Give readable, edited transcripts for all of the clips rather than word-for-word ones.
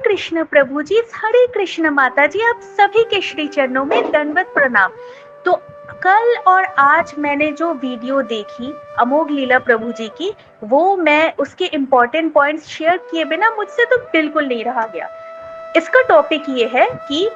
कृष्ण प्रभु जी, हरे कृष्ण माता जी, आप सभी के श्री चरणों में दंडवत प्रणाम। तो कल और आज मैंने जो वीडियो देखी अमोघ लीला प्रभु जी की, वो मैं उसके इम्पोर्टेंट पॉइंट्स शेयर किए बिना मुझसे तो बिल्कुल नहीं रहा गया। इसका टॉपिक ये है कि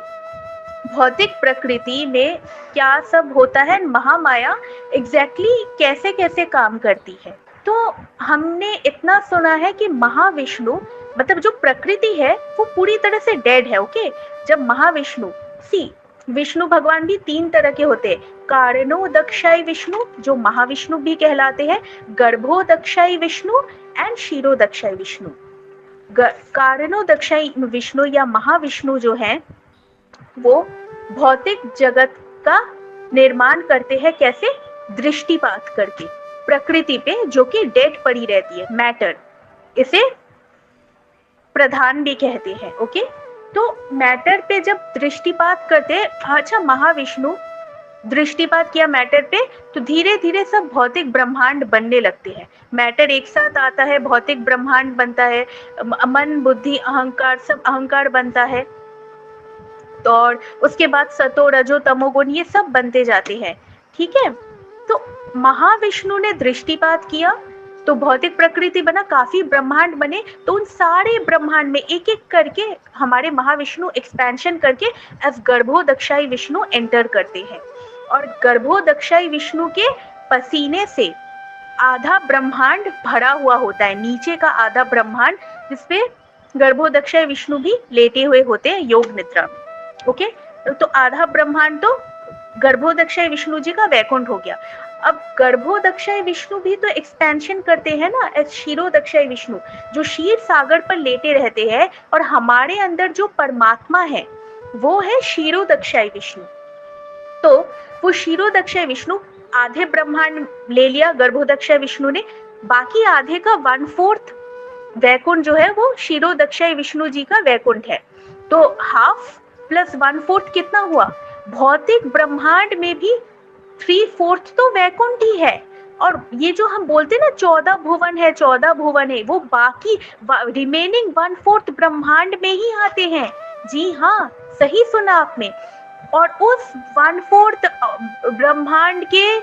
भौतिक प्रकृति में क्या सब होता है, महामाया एग्जैक्टली कैसे कैसे काम करती है। तो हमने इतना सुना है कि महाविष्णु मतलब जो प्रकृति है वो पूरी तरह से डेड है। ओके, जब महाविष्णु विष्णु भगवान भी 3 तरह के होते हैं, कारणोदक्षाई विष्णु जो महाविष्णु भी कहलाते हैं, गर्भोदक्षाई विष्णु एंड क्षीरोदक्षाई विष्णु। कारणोदक्षाई विष्णु या महाविष्णु जो है वो भौतिक जगत का निर्माण करते हैं। कैसे? दृष्टिपात करके प्रकृति पे, जो कि डेड पड़ी रहती है, मैटर, इसे प्रधान भी कहते हैं। ओके, तो मैटर पे जब दृष्टिपात करते हैं, अच्छा महाविष्णु दृष्टिपात किया मैटर पे, तो धीरे धीरे सब भौतिक ब्रह्मांड बनने लगते हैं। मैटर एक साथ आता है, भौतिक ब्रह्मांड बनता है, मन बुद्धि अहंकार सब अहंकार बनता है, तो और उसके बाद सतो रजो तमोगुण ये सब बनते जाते हैं। ठीक है, तो महाविष्णु ने दृष्टिपात किया तो भौतिक प्रकृति बना, काफी ब्रह्मांड बने। तो उन सारे ब्रह्मांड में एक एक करके हमारे महाविष्णु एक्सपेंशन करके एज गर्भोदक्षाई विष्णु एंटर करते हैं, और गर्भोदक्षाई विष्णु के पसीने से आधा ब्रह्मांड भरा हुआ होता है, नीचे का आधा ब्रह्मांड, जिसपे गर्भोदक्षाई विष्णु भी लेटे हुए होते हैं योग निद्रा में। ओके, तो आधा ब्रह्मांड तो गर्भोदक्षाई विष्णु जी का वैकुंठ हो गया। अब गर्भोदक्षाई विष्णु भी तो एक्सपेंशन करते हैं ना एज क्षीरोदक्षाई विष्णु, जो क्षीर सागर पर लेटे रहते हैं, और हमारे अंदर जो परमात्मा है वो है क्षीरोदक्षाई विष्णु। तो वो क्षीरोदक्षाई विष्णु आधे ब्रह्मांड ले लिया गर्भोदक्षाई विष्णु ने, बाकी आधे का 1/4 वैकुंठ जो है वो क्षीरोदक्षाई विष्णु जी का वैकुंठ है। तो हाफ प्लस 1/4 कितना हुआ? भौतिक ब्रह्मांड में भी 3/4 तो वैकुंठ ही है। और ये जो हम बोलते हैं ना 14 भुवन है, 14 भुवन है, वो बाकी रिमेनिंग 1/4 ब्रह्मांड में ही आते हैं। जी हाँ, सही सुना आपने। और उस 1/4 ब्रह्मांड के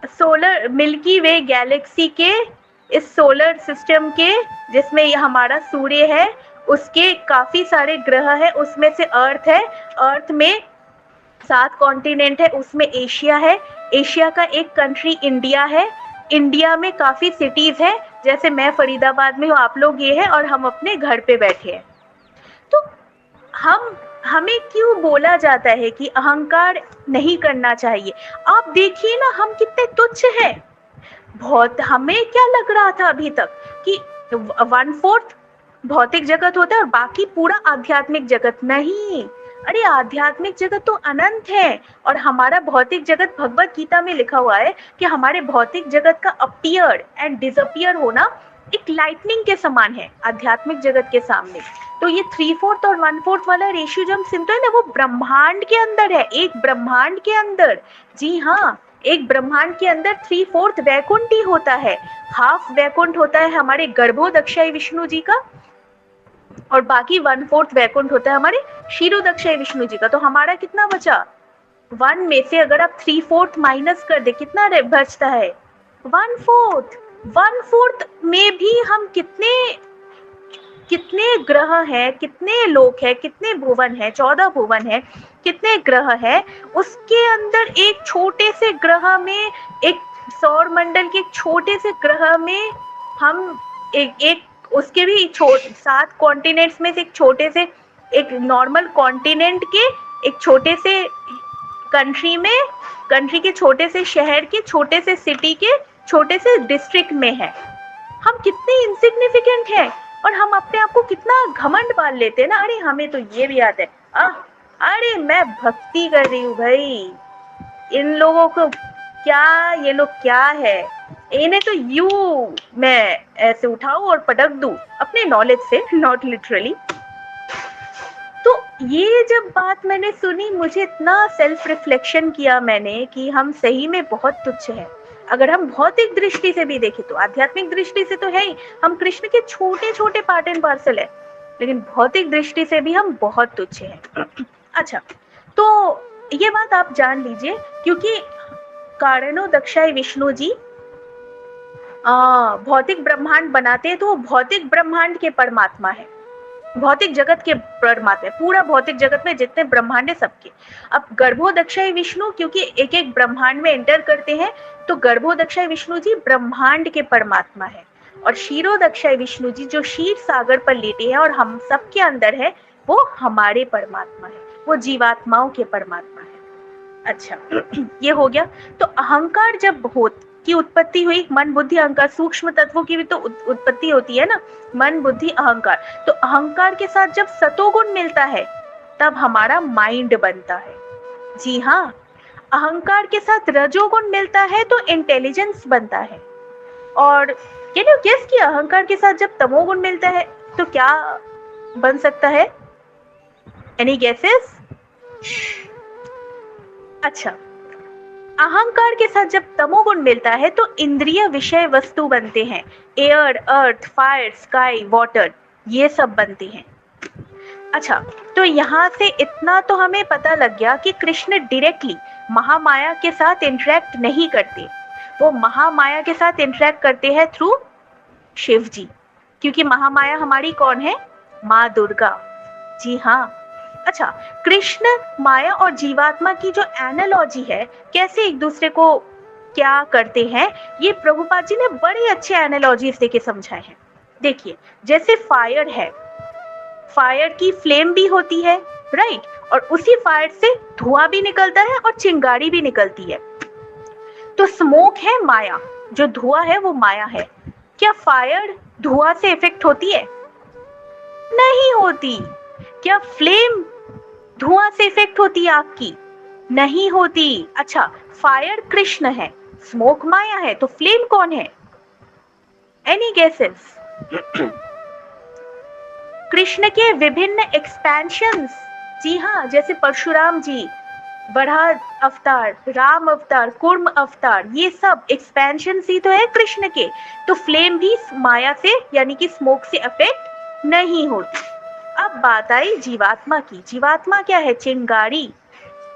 सोलर मिल्की वे गैलेक्सी के, इस सोलर सिस्टम के, जिसमें हमारा सूर्य है, उसके काफी सारे ग्रह है, उसमें से अर्थ है। अर्थ में 7 कॉन्टिनेंट है, उसमें एशिया है, एशिया का एक कंट्री इंडिया है, इंडिया में काफी सिटीज है, जैसे मैं फरीदाबाद में हूँ, आप लोग ये है, और हम अपने घर पे बैठे हैं। तो हमें क्यों बोला जाता है कि अहंकार नहीं करना चाहिए? आप देखिए ना, हम कितने तुच्छ हैं। बहुत हमें क्या लग रहा था अभी तक कि 1/4 भौतिक जगत होता है और बाकी पूरा आध्यात्मिक जगत। नहीं, अरे आध्यात्मिक जगत तो अनंत है, और हमारा भौतिक जगत, भगवत गीता में लिखा हुआ है कि हमारे भौतिक जगत का अपीयर एंड डिसअपियर होना एक लाइटनिंग के समान है आध्यात्मिक जगत के सामने। तो ये 3/4 और 1/4 वाला रेशियो जो हम सुनते हैं ना, वो ब्रह्मांड के अंदर है, एक ब्रह्मांड के अंदर। जी हाँ, एक ब्रह्मांड के अंदर 3/4 वैकुंठ ही होता है, हाफ वैकुंठ होता है हमारे गर्भोदक्षाई विष्णु जी का, और बाकी 1/4 वैकुंठ होता है हमारे क्षीरोदक्षाई विष्णु जी का। तो हमारा कितना बचा? 1 में से अगर आप 3/4 माइनस कर दे, कितना बचता है? 1/4। 1/4 में भी हम कितने ग्रह हैं, कितने लोक हैं, कितने भुवन हैं, 14 भुवन हैं, कितने ग्रह हैं, उसके अंदर एक छोटे से ग्रह में, एक सौर मंडल के एक छोटे से ग्रह में हम एक उसके भी 7 कॉन्टिनेंट्स में से एक छोटे से, एक नॉर्मल कॉन्टिनेंट के एक छोटे से कंट्री में, कंट्री के छोटे से शहर के, छोटे से सिटी के, छोटे से डिस्ट्रिक्ट में है। हम कितने इनसिग्निफिकेंट हैं, और हम अपने आप को कितना घमंड पाल लेते हैं ना, अरे हमें तो ये भी आता है, अरे मैं भक्ति कर रही हूँ भाई, इन लोगों को क्या, ये लोग क्या है, इन्हें तो यूं मैं ऐसे उठाऊं और पटक दूं अपने नॉलेज से, नॉट लिटरली। तो ये जब बात मैंने सुनी, मुझे इतना सेल्फ रिफ्लेक्शन किया मैंने कि हम सही में बहुत तुच्छ हैं। अगर हम भौतिक दृष्टि से भी देखें तो, आध्यात्मिक दृष्टि से तो है ही, हम कृष्ण के छोटे छोटे पार्ट एंड पार्सल है, लेकिन भौतिक दृष्टि से भी हम बहुत तुच्छ हैं। अच्छा, तो ये बात आप जान लीजिए, क्योंकि कारणो दक्षाय विष्णु जी भौतिक ब्रह्मांड बनाते हैं, तो वो भौतिक ब्रह्मांड के परमात्मा है, भौतिक जगत के परमात्मा, पूरा भौतिक जगत में जितने ब्रह्मांड है सबके। अब गर्भोदक्षाय विष्णु क्योंकि एक एक ब्रह्मांड में एंटर करते हैं, तो गर्भोदक्षाय विष्णु जी ब्रह्मांड के परमात्मा है, और क्षीरोदक्षाय विष्णु जी जो क्षीर सागर पर लेटे हैं और हम सबके अंदर है, वो हमारे परमात्मा है, वो जीवात्माओं के परमात्मा है। अच्छा, ये हो गया। तो अहंकार जब की उत्पत्ति हुई, मन बुद्धि अहंकार, सूक्ष्म तत्वों की भी तो उत्पत्ति होती है ना, मन बुद्धि अहंकार। तो अहंकार के साथ जब सतोगुण मिलता है तब हमारा माइंड बनता है। जी हाँ, अहंकार के साथ रजोगुण मिलता है तो इंटेलिजेंस बनता है। और कैन यू गेस कि अहंकार के साथ जब तमोगुण मिलता है तो क्या बन सकता है? Any guesses? अच्छा, अहंकार के साथ जब तमोगुण मिलता है तो इंद्रिय विषय वस्तु बनते हैं, एयर, अर्थ, फायर, स्काई, वाटर, ये सब बनते हैं। अच्छा, तो यहाँ से इतना तो हमें पता लग गया कि कृष्ण डायरेक्टली महामाया के साथ इंटरेक्ट नहीं करते, वो महामाया के साथ इंटरेक्ट करते हैं थ्रू शिव जी, क्योंकि महामाया हमारी कौन है? माँ दुर्गा। जी हाँ। अच्छा, कृष्ण, माया और जीवात्मा की जो एनालॉजी है, कैसे एक दूसरे को क्या करते हैं, ये प्रभुपाद जी ने बड़े अच्छे एनालॉजीज देके समझाए हैं। देखिए, जैसे फायर है, फायर की फ्लेम भी होती है, राइट, और उसी फायर से धुआं भी निकलता है और चिंगारी भी निकलती है। तो स्मोक है माया, जो धुआं है वो माया है। क्या फायर धुआं से इफेक्ट होती है? नहीं होती। क्या फ्लेम धुआं से इफेक्ट होती है आग की? नहीं होती। अच्छा, फायर कृष्ण है, स्मोक माया है, तो फ्लेम कौन है? Any guesses? कृष्ण के विभिन्न एक्सपेंशंस, जी हाँ, जैसे परशुराम जी, बड़ा अवतार, राम अवतार, कूर्म अवतार, ये सब एक्सपेंशन ही तो है कृष्ण के। तो फ्लेम भी माया से यानी कि स्मोक से अफेक्ट नहीं होती। अब बात आई जीवात्मा की। जीवात्मा क्या है? चिंगारी।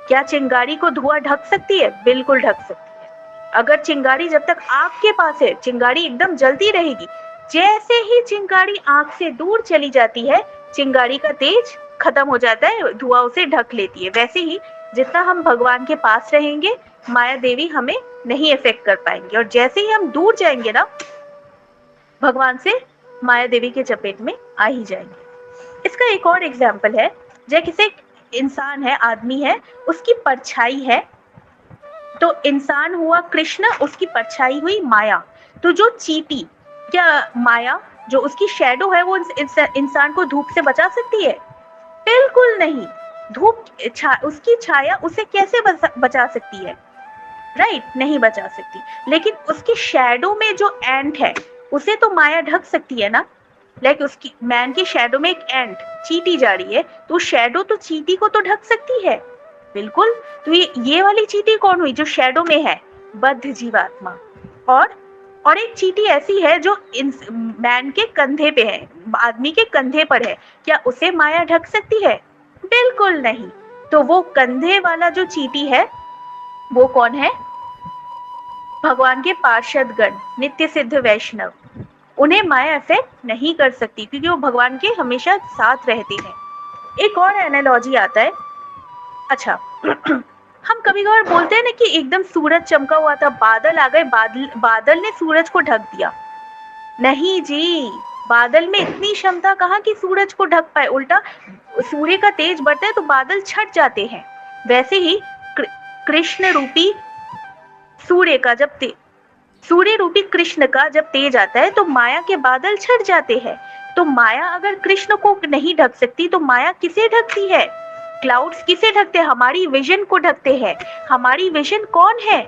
क्या चिंगारी को धुआं ढक सकती है? बिल्कुल ढक सकती है। अगर चिंगारी जब तक आग के पास है, चिंगारी एकदम जलती रहेगी। जैसे ही चिंगारी आग से दूर चली जाती है, चिंगारी का तेज खत्म हो जाता है, धुआं उसे ढक लेती है। वैसे ही जितना हम भगवान के पास रहेंगे, माया देवी हमें नहीं इफेक्ट कर पाएंगे, और जैसे ही हम दूर जाएंगे ना भगवान से, माया देवी के चपेट में आ ही जाएंगे। इसका एक और एग्जाम्पल है, जैसे इंसान है, आदमी है, उसकी परछाई है, तो इंसान हुआ कृष्ण, उसकी परछाई हुई माया। तो जो चींटी, क्या माया जो उसकी शैडो है वो इंसान को धूप से बचा सकती है? बिल्कुल नहीं। धूप उसकी छाया उसे कैसे बचा सकती है? राइट, नहीं बचा सकती। लेकिन उसकी शैडो में जो एंट है, उसे तो माया ढक सकती है ना। लाइक उसकी मैन की शैडो में एक एंट, चींटी जा रही है, तो शैडो तो चींटी को तो ढक सकती है, बिल्कुल। तो ये वाली चींटी कौन हुई? जो शैडो में है, बद्ध जीवात्मा। और एक चींटी ऐसी है जो मैन के कंधे पे है, आदमी के कंधे पर है, क्या उसे माया ढक सकती है? बिल्कुल नहीं। तो वो कंधे वाला जो चींटी है वो कौन है? भगवान के पार्षद गण, नित्य सिद्ध वैष्णव। उन्हें माया इफेक्ट नहीं कर सकती, क्योंकि वो भगवान के हमेशा साथ रहते हैं। एक और एनालॉजी आता है। अच्छा, हम कभी कभार बोलते हैं ना कि एकदम सूरज चमका हुआ था, बादल आ गए, बादल ने सूरज को ढक दिया। नहीं जी, बादल में इतनी क्षमता कहाँ कि सूरज को ढक पाए, उल्टा सूर्य का तेज बढ़ता है तो बादल छट जाते हैं। वैसे ही कृष्ण रूपी सूर्य रूपी कृष्ण का जब तेज आता है तो माया के बादल छट जाते हैं। तो माया अगर कृष्ण को नहीं ढक सकती तो माया किसे ढकती है? क्लाउड्स किसे ढकते हैं? हमारी विजन को ढकते हैं। हमारी विजन कौन है?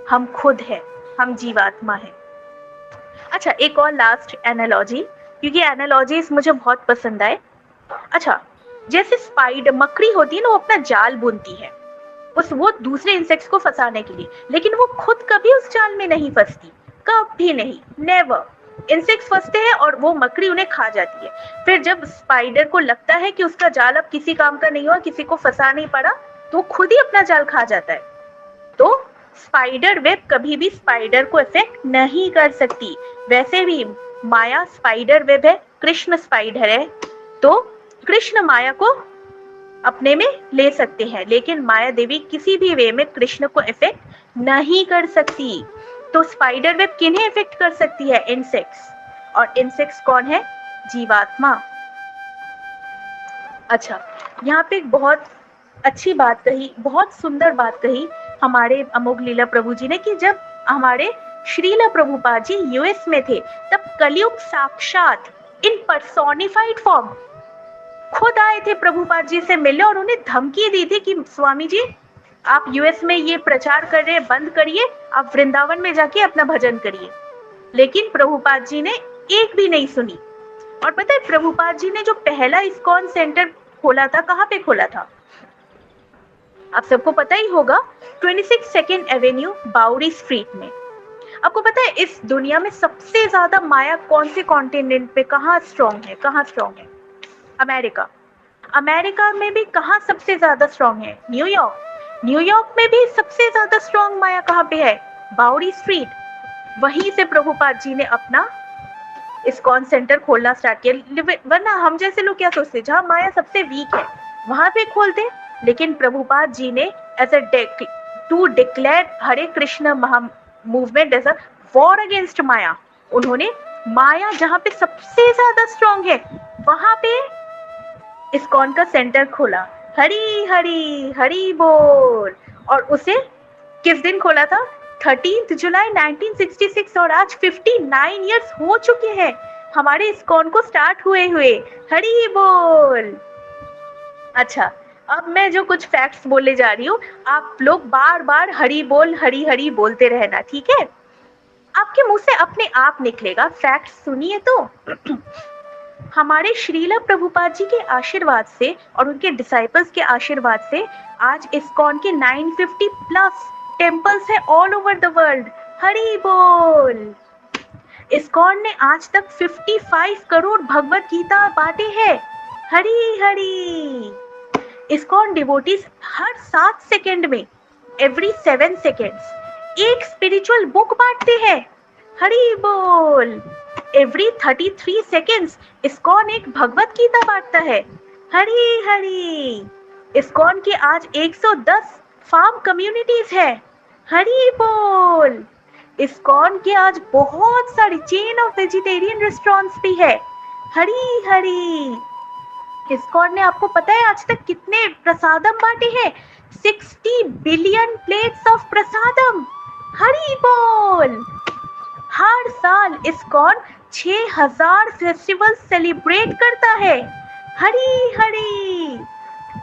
हम खुद है, हम जीवात्मा है। अच्छा, एक और लास्ट एनालॉजी, क्योंकि एनालॉजीज मुझे बहुत पसंद आए। अच्छा, जैसे स्पाइडर, मकड़ी होती है ना, वो अपना जाल बुनती है, वो दूसरे इंसेक्ट्स को फंसाने के लिए, लेकिन वो खुद कभी उस जाल में नहीं फंसती, कभी नहीं, नेवर। इंसेक्ट्स फंसते हैं और वो मकड़ी उन्हें खा जाती है। फिर जब स्पाइडर को लगता है कि उसका जाल अब किसी काम का नहीं हुआ, किसी को फंसा नहीं पड़ा, तो खुद ही अपना जाल खा जाता है। तो स्पाइडर वेब कभी भी स्पाइडर को इफेक्ट नहीं कर सकती। वैसे भी माया स्पाइडर वेब है, कृष्ण स्पाइडर है, तो कृष्ण माया को अपने में ले सकते हैं, लेकिन माया देवी किसी भी वे में कृष्ण को इफेक्ट नहीं कर सकती। तो स्पाइडर वेब किन्हें इफेक्ट कर सकती है? इंसेक्ट्स। और इंसेक्ट्स कौन है? जीवात्मा। अच्छा, यहाँ पे एक बहुत अच्छी बात कही, बहुत सुंदर बात कही हमारे अमोघ लीला प्रभु जी ने, कि जब हमारे श्रीला प्रभुपाद जी यूएस में थे, तब कलयुग साक्षात इन पर्सोनिफाइड फॉर्म खुद आए थे प्रभुपाद जी से मिलने, और उन्हें धमकी दी थी कि स्वामी जी, आप यूएस में ये प्रचार कर रहे हैं, बंद करिए, आप वृंदावन में जाके अपना भजन करिए। लेकिन प्रभुपाद जी ने एक भी नहीं सुनी। और पता है प्रभुपाद जी ने जो पहला इस्कॉन सेंटर खोला था, कहाँ पे खोला था? आप सबको पता ही होगा, 26 सेकेंड एवेन्यू, बाउरी स्ट्रीट में। आपको पता है इस दुनिया में सबसे ज्यादा माया कौन से कॉन्टिनेंट पे कहाँ स्ट्रॉन्ग है? कहाँ स्ट्रॉन्ग है? अमेरिका। अमेरिका में भी कहाँ सबसे ज्यादा स्ट्रॉन्ग है? न्यूयॉर्क। न्यूयॉर्क में भी सबसे ज्यादा स्ट्रॉन्ग माया कहाँ पे है? बाउरी स्ट्रीट। वहीं से प्रभुपाद जी ने अपना इस्कॉन सेंटर खोलना स्टार्ट किया। वरना हम जैसे लोग क्या सोचते, जहाँ माया सबसे वीक है वहां पे खोलते, लेकिन प्रभुपाद जी ने as a to declare Hare Krishna महा movement as a war against माया, उन्होंने माया जहाँ पे सबसे ज्यादा स्ट्रॉन्ग है वहां पे इस्कॉन का सेंटर खोला। हरी हरी हरी बोल। और उसे किस दिन खोला था? 13 जुलाई 1966। और आज 59 इयर्स हो चुके हैं हमारे इस्कॉन को स्टार्ट हुए। हरी बोल। अच्छा, अब मैं जो कुछ फैक्ट्स बोलने जा रही हूँ, आप लोग बार बार हरी बोल हरी हरी बोलते रहना, ठीक है? आपके मुंह से अपने आप निकलेगा। फैक्ट्स सुनिए तो। हमारे श्रीला प्रभुपाद जी के आशीर्वाद से और उनके डिसाइपल्स के आशीर्वाद से आज इस्कॉन के 950 प्लस टेम्पल्स है ऑल ओवर द वर्ल्ड। हरी बोल। इस्कॉन ने आज तक 55 करोड़ भगवत गीता बांटे हैं। हरी हरी। इस्कॉन डिवोटीज हर 7 सेकेंड में, एवरी 7 सेकेंड्स, एक स्पिरिचुअल बुक बांटते हैं। हरी बोल। एवरी 33 सेकेंड्स इस्कॉन एक भगवत गीता बांटता है। हरी हरी। इस्कॉन के आज 110 फार्म कम्युनिटीज है। हरी बोल। इस्कॉन के आज बहुत सारी चेन ऑफ वेजिटेरियन रेस्टोरेंट्स भी है। हरी हरी। इस्कॉन ने, आपको पता है आज तक कितने प्रसादम बांटे हैं? 60 बिलियन प्लेट्स ऑफ प्रसादम। हरी बोल। हर साल इस्कॉन 6000 फेस्टिवल सेलिब्रेट करता है। हरी हरी।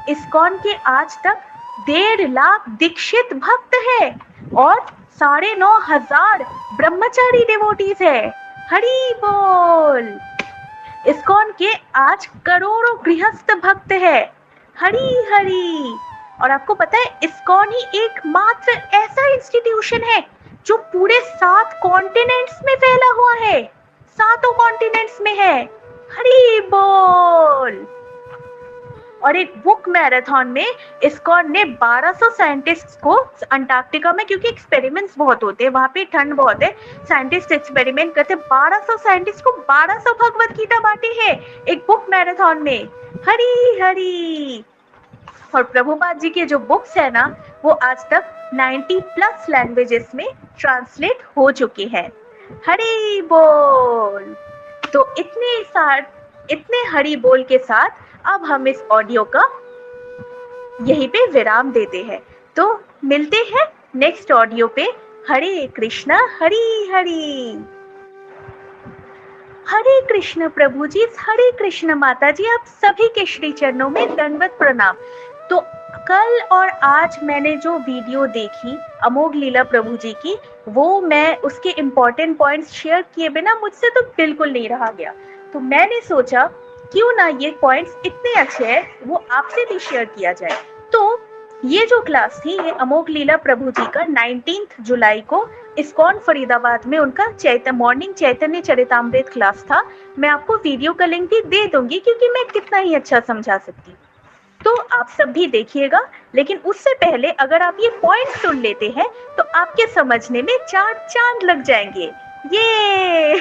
इस्कॉन के आज तक 1.5 लाख दीक्षित भक्त है और 9,500 ब्रह्मचारी डिवोटीज है। हरी बोल। इस्कॉन के आज करोड़ों गृहस्थ भक्त है। हरी हरी। और आपको पता है इस्कॉन ही एकमात्र ऐसा इंस्टीट्यूशन है जो पूरे 7 कॉन्टिनेंट्स में फैला हुआ है। 7 कॉन्टिनेंट्स में है। हरी बोल। और एक बुक मैराथन में इस्कॉन ने 1200 साइंटिस्ट्स को अंटार्कटिका में, क्योंकि एक्सपेरिमेंट्स बहुत होते हैं वहां पे, ठंड बहुत है, साइंटिस्ट एक्सपेरिमेंट करते, 1200 साइंटिस्ट को 1200 भगवत गीता बांटी है एक बुक मैराथन में। हरी हरी। और प्रभुपाद जी के जो बुक्स है ना, वो आज तक 90 प्लस लैंग्वेजेस में ट्रांसलेट हो चुके हैं। हरी बोल। तो इतने हरी बोल के साथ अब हम इस ऑडियो का यहीं पे विराम देते हैं। तो मिलते हैं नेक्स्ट ऑडियो पे। हरे कृष्णा हरी हरी। हरे कृष्ण प्रभु जी, हरे कृष्ण माता जी, आप सभी के श्री चरणों में दंडवत प्रणाम। तो कल और आज मैंने जो वीडियो देखी अमोघ लीला प्रभु जी की, वो मैं उसके इम्पोर्टेंट पॉइंट्स शेयर किए बिना मुझसे तो बिल्कुल नहीं रहा गया। तो मैंने सोचा क्यों ना ये पॉइंट्स इतने अच्छे हैं वो आपसे भी शेयर किया जाए। तो ये जो क्लास थी ये अमोघ लीला प्रभु जी का 19 जुलाई को इस्कॉन फरीदाबाद में उनका मॉर्निंग चैतन्य चरितामृत क्लास था। मैं आपको वीडियो का लिंक भी दे दूंगी क्योंकि मैं कितना ही अच्छा समझा सकती हूँ, तो आप सब भी देखिएगा। लेकिन उससे पहले अगर आप ये पॉइंट सुन लेते हैं तो आपके समझने में 4 चांद लग जाएंगे। ये